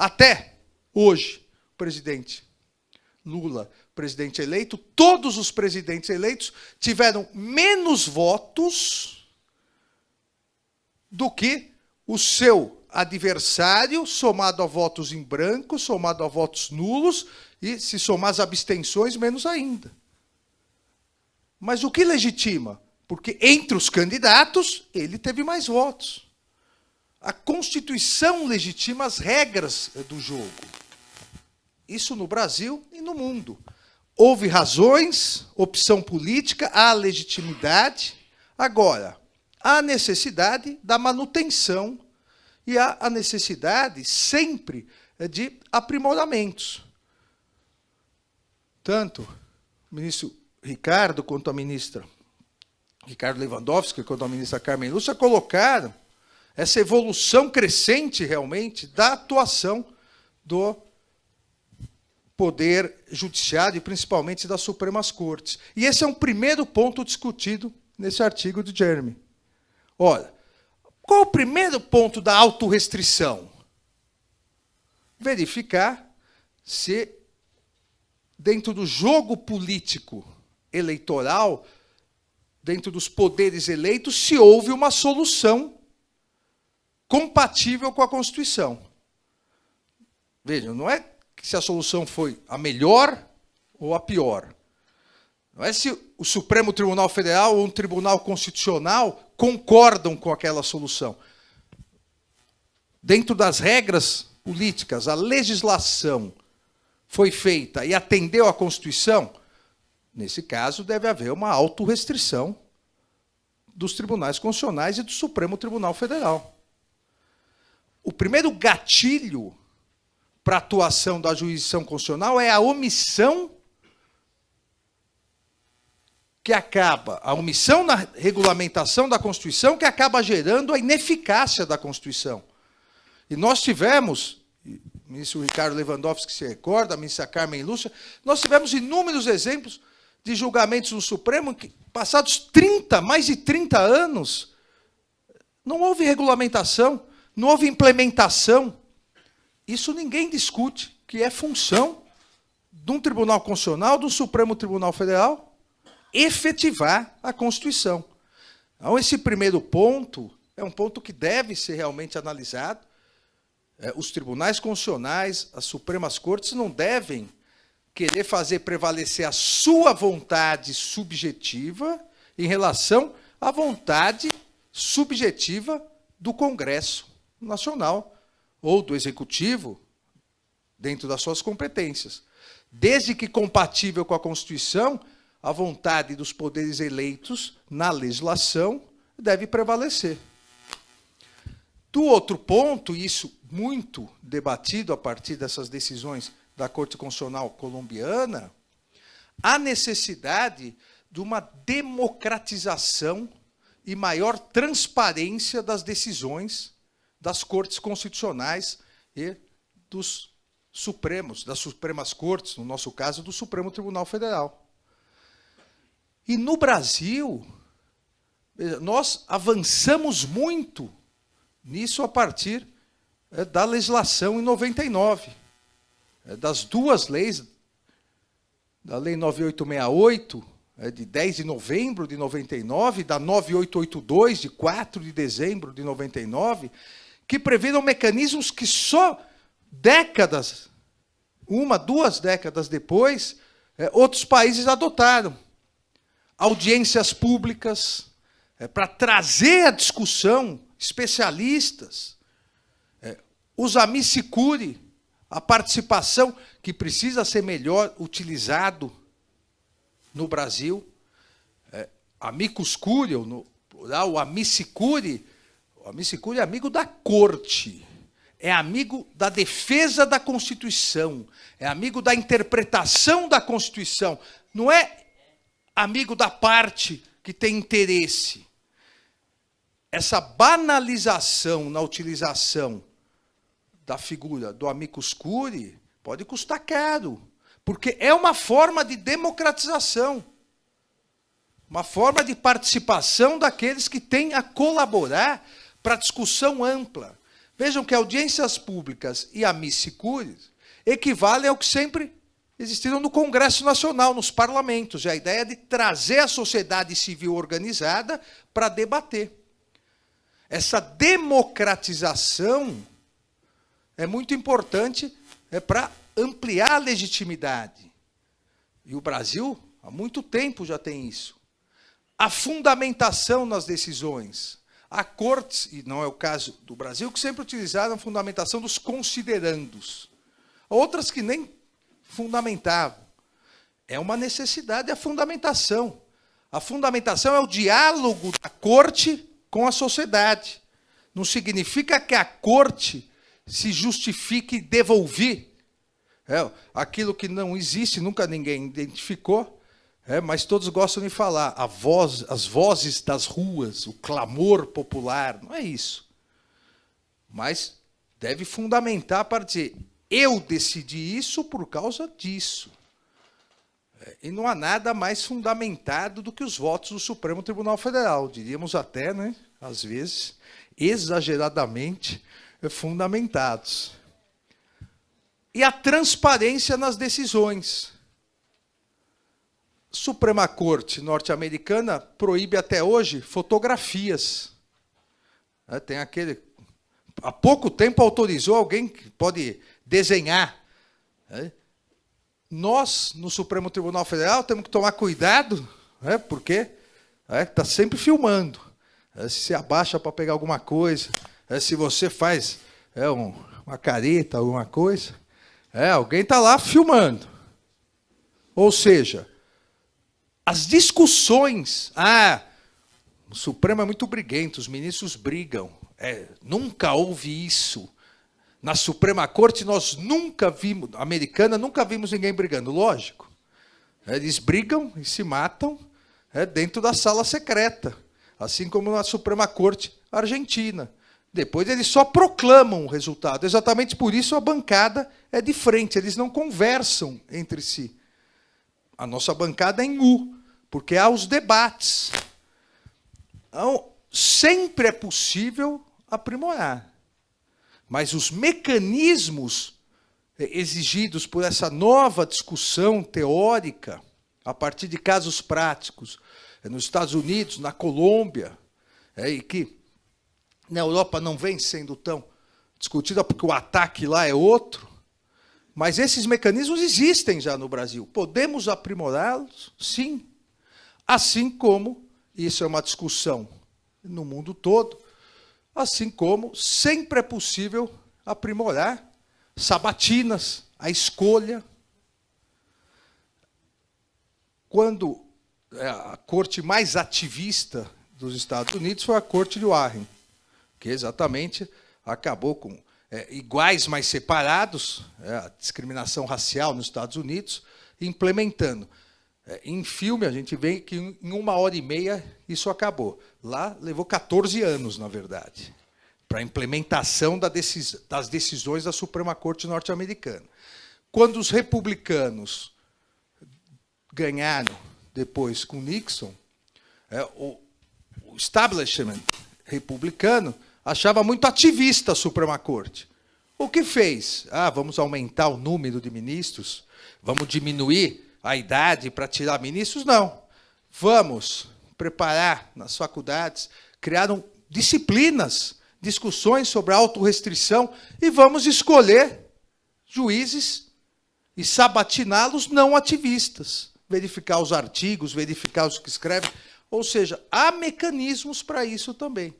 Até hoje, o presidente Lula, presidente eleito, todos os presidentes eleitos tiveram menos votos do que o seu adversário, somado a votos em branco, somado a votos nulos, e se somar as abstenções, menos ainda. Mas o que legitima? Porque entre os candidatos, ele teve mais votos. A Constituição legitima as regras do jogo. Isso no Brasil e no mundo. Houve razões, opção política, há legitimidade. Agora, há a necessidade da manutenção e há a necessidade sempre de aprimoramentos. Tanto o ministro Ricardo quanto a ministra Ricardo Lewandowski, quanto a ministra Carmen Lúcia, colocaram essa evolução crescente, realmente, da atuação do Poder Judiciário, e principalmente das Supremas Cortes. E esse é um primeiro ponto discutido nesse artigo de Jeremy. Ora, qual é o primeiro ponto da autorrestrição? Verificar se, dentro do jogo político eleitoral, dentro dos poderes eleitos, se houve uma solução compatível com a Constituição. Vejam, não é se a solução foi a melhor ou a pior. Não é se o Supremo Tribunal Federal ou um tribunal constitucional concordam com aquela solução. Dentro das regras políticas, a legislação foi feita e atendeu à Constituição, nesse caso deve haver uma autorrestrição dos tribunais constitucionais e do Supremo Tribunal Federal. O primeiro gatilho para a atuação da jurisdição constitucional é a omissão a omissão na regulamentação da Constituição, que acaba gerando a ineficácia da Constituição. E nós tivemos, o ministro Ricardo Lewandowski se recorda, a ministra Carmen Lúcia, nós tivemos inúmeros exemplos de julgamentos no Supremo que, passados mais de 30 anos, não houve regulamentação, não houve implementação. Isso ninguém discute, que é função de um Tribunal Constitucional, do Supremo Tribunal Federal, efetivar a Constituição. Então, esse primeiro ponto é um ponto que deve ser realmente analisado. Os tribunais constitucionais, as Supremas Cortes, não devem querer fazer prevalecer a sua vontade subjetiva em relação à vontade subjetiva do Congresso Nacional ou do Executivo, dentro das suas competências. Desde que compatível com a Constituição, a vontade dos poderes eleitos na legislação deve prevalecer. Do outro ponto, e isso muito debatido a partir dessas decisões da Corte Constitucional colombiana, a necessidade de uma democratização e maior transparência das decisões das Cortes Constitucionais e dos Supremos, das Supremas Cortes, no nosso caso, do Supremo Tribunal Federal. E no Brasil, nós avançamos muito nisso a partir da legislação em 99, das duas leis, da Lei 9868, de 10 de novembro de 99, da 9882, de 4 de dezembro de 99, que previram mecanismos que só décadas, 2 décadas depois, outros países adotaram. Audiências públicas, para trazer à discussão especialistas, os amici curiae, a participação que precisa ser melhor utilizado no Brasil, amicus curiae, no plural, o amici curiae é amigo da corte, é amigo da defesa da Constituição, é amigo da interpretação da Constituição, não é amigo da parte que tem interesse. Essa banalização na utilização da figura do amicus curiae pode custar caro, porque é uma forma de democratização, uma forma de participação daqueles que têm a colaborar para a discussão ampla. Vejam que audiências públicas e amici curiae equivalem ao que sempre existiram no Congresso Nacional, nos parlamentos. É a ideia de trazer a sociedade civil organizada para debater. Essa democratização é muito importante para ampliar a legitimidade. E o Brasil, há muito tempo, já tem isso. A fundamentação nas decisões. Há cortes, e não é o caso do Brasil, que sempre utilizaram a fundamentação dos considerandos. Outras que nem fundamentavam. É uma necessidade a fundamentação. A fundamentação é o diálogo da corte com a sociedade. Não significa que a corte se justifique devolver aquilo que não existe, nunca ninguém identificou, mas todos gostam de falar, as vozes das ruas, o clamor popular, não é isso. Mas deve fundamentar para dizer, eu decidi isso por causa disso. E não há nada mais fundamentado do que os votos do Supremo Tribunal Federal, diríamos até, né, às vezes, exageradamente fundamentados. E a transparência nas decisões. A Suprema Corte norte-americana proíbe até hoje fotografias. Tem aquele... Há pouco tempo autorizou alguém que pode desenhar. Nós, no Supremo Tribunal Federal, temos que tomar cuidado, porque está sempre filmando. Se você abaixa para pegar alguma coisa, se você faz uma careta, alguma coisa, alguém está lá filmando. Ou seja, as discussões... o Supremo é muito briguento, os ministros brigam. Nunca houve isso. Na Suprema Corte, nós nunca vimos, americana, nunca vimos ninguém brigando. Lógico. Eles brigam e se matam dentro da sala secreta. Assim como na Suprema Corte argentina. Depois eles só proclamam o resultado. Exatamente por isso a bancada é de frente. Eles não conversam entre si. A nossa bancada é em U, porque há os debates. Então, sempre é possível aprimorar. Mas os mecanismos exigidos por essa nova discussão teórica, a partir de casos práticos, nos Estados Unidos, na Colômbia, e que na Europa não vem sendo tão discutida porque o ataque lá é outro, mas esses mecanismos existem já no Brasil. Podemos aprimorá-los? Sim. Assim como, isso é uma discussão no mundo todo, assim como sempre é possível aprimorar sabatinas, a escolha. Quando a corte mais ativista dos Estados Unidos foi a Corte de Warren, que exatamente acabou com iguais, mas separados, a discriminação racial nos Estados Unidos, implementando. Em filme, a gente vê que em 1h30 isso acabou. Lá levou 14 anos, na verdade, para a implementação das decisões da Suprema Corte norte-americana. Quando os republicanos ganharam depois com Nixon, o establishment republicano achava muito ativista a Suprema Corte. O que fez? Vamos aumentar o número de ministros? Vamos diminuir a idade para tirar ministros? Não. Vamos preparar nas faculdades, criaram disciplinas, discussões sobre autorrestrição, e vamos escolher juízes e sabatiná-los não ativistas. Verificar os artigos, verificar os que escrevem. Ou seja, há mecanismos para isso também.